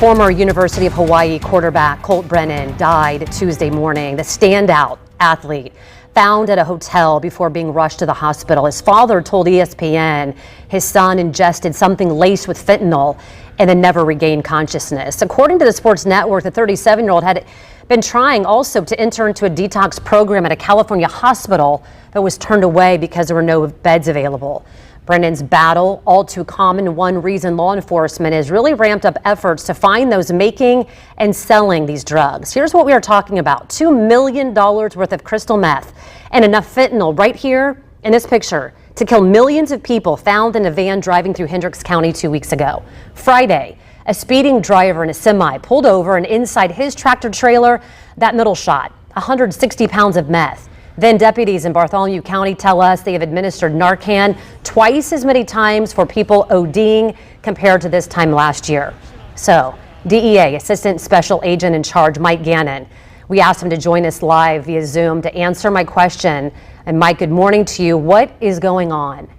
Former University of Hawaii quarterback Colt Brennan died Tuesday morning. The standout athlete found at a hotel before being rushed to the hospital. His father told ESPN his son ingested something laced with fentanyl and then never regained consciousness. According to the Sports Network, the 37-year-old had been trying also to enter into a detox program at a California hospital, but was turned away because there were no beds available. Brennan's battle, all too common, one reason law enforcement has really ramped up efforts to find those making and selling these drugs. Here's what we are talking about: $2 million worth of crystal meth and enough fentanyl right here in this picture to kill millions of people, found in a van driving through Hendricks County 2 weeks ago. Friday, a speeding driver in a semi pulled over, and inside his tractor trailer, that middle shot, 160 pounds of meth. Then deputies in Bartholomew County tell us they have administered Narcan twice as many times for people ODing compared to this time last year. So, DEA Assistant Special Agent in Charge Mike Gannon, we asked him to join us live via Zoom to answer my question. And Mike, good morning to you. What is going on?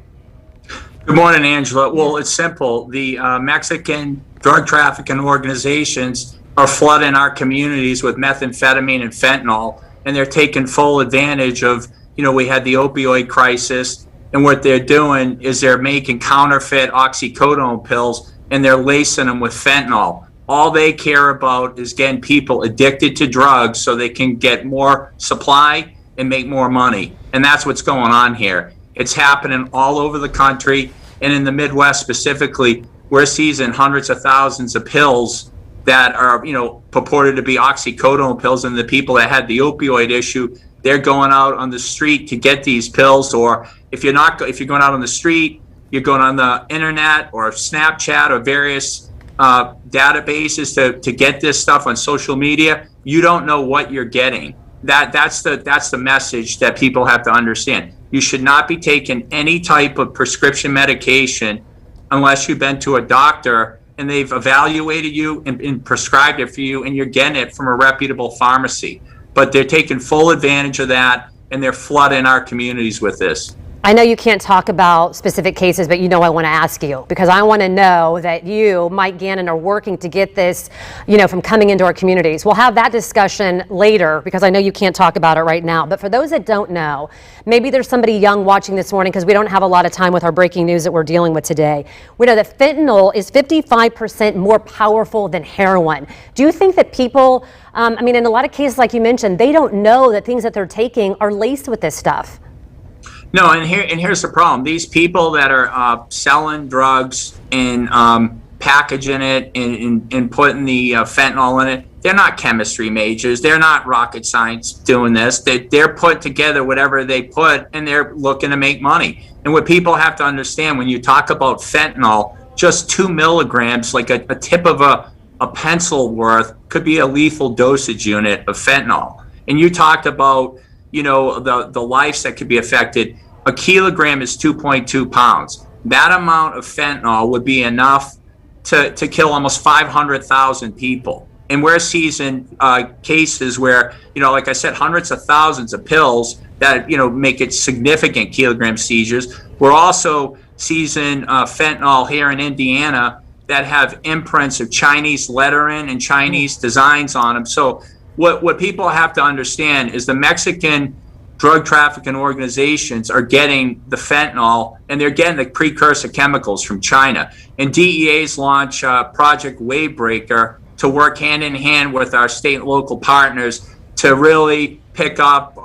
Good morning, Angela. Well, it's simple. The Mexican drug trafficking organizations are flooding our communities with methamphetamine and fentanyl, and they're taking full advantage of, we had the opioid crisis, and what they're doing is they're making counterfeit oxycodone pills and they're lacing them with fentanyl. All they care about is getting people addicted to drugs so they can get more supply and make more money. And that's what's going on here. It's happening all over the country, and in the Midwest specifically, we're seizing hundreds of thousands of pills that are, purported to be oxycodone pills, and the people that had the opioid issue, they're going out on the street to get these pills. Or if you're going out on the street, you're going on the internet or Snapchat or various databases to get this stuff on social media. You don't know what you're getting. That's the message that people have to understand. You should not be taking any type of prescription medication unless you've been to a doctor and they've evaluated you and prescribed it for you, and you're getting it from a reputable pharmacy. But they're taking full advantage of that, and they're flooding our communities with this. I know you can't talk about specific cases, but I want to ask you, because I want to know that you, Mike Gannon, are working to get this, from coming into our communities. We'll have that discussion later, because I know you can't talk about it right now. But for those that don't know, maybe there's somebody young watching this morning, because we don't have a lot of time with our breaking news that we're dealing with today. We know that fentanyl is 55% more powerful than heroin. Do you think that people, in a lot of cases, like you mentioned, they don't know that things that they're taking are laced with this stuff? No, and here's the problem. These people that are selling drugs and packaging it and putting the fentanyl in it, they're not chemistry majors. They're not rocket science doing this. They're put together whatever they put, and they're looking to make money. And what people have to understand, when you talk about fentanyl, just 2 milligrams, like a tip of a pencil worth, could be a lethal dosage unit of fentanyl. And you talked about the lives that could be affected. A kilogram is 2.2 pounds. That amount of fentanyl would be enough to kill almost 500,000 people. And we're seizing cases where, like I said, hundreds of thousands of pills that, make it significant kilogram seizures. We're also seizing fentanyl here in Indiana that have imprints of Chinese lettering and Chinese designs on them. So what people have to understand is the Mexican drug trafficking organizations are getting the fentanyl, and they're getting the precursor chemicals from China. And DEA's launched Project Wavebreaker to work hand in hand with our state and local partners to really pick up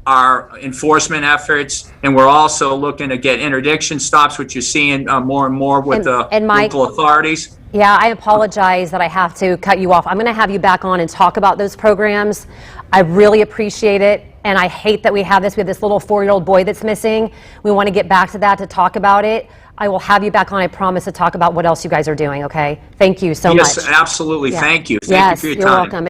our enforcement efforts. And we're also looking to get interdiction stops, which you're seeing more and more with the local authorities. Yeah, I apologize that I have to cut you off. I'm going to have you back on and talk about those programs. I really appreciate it, and I hate that we have this. We have this little 4-year-old boy that's missing. We want to get back to that to talk about it. I will have you back on, I promise, to talk about what else you guys are doing, okay? Thank you so much. Yes, absolutely. Yeah. Thank you. Thank you for your time. You're welcome.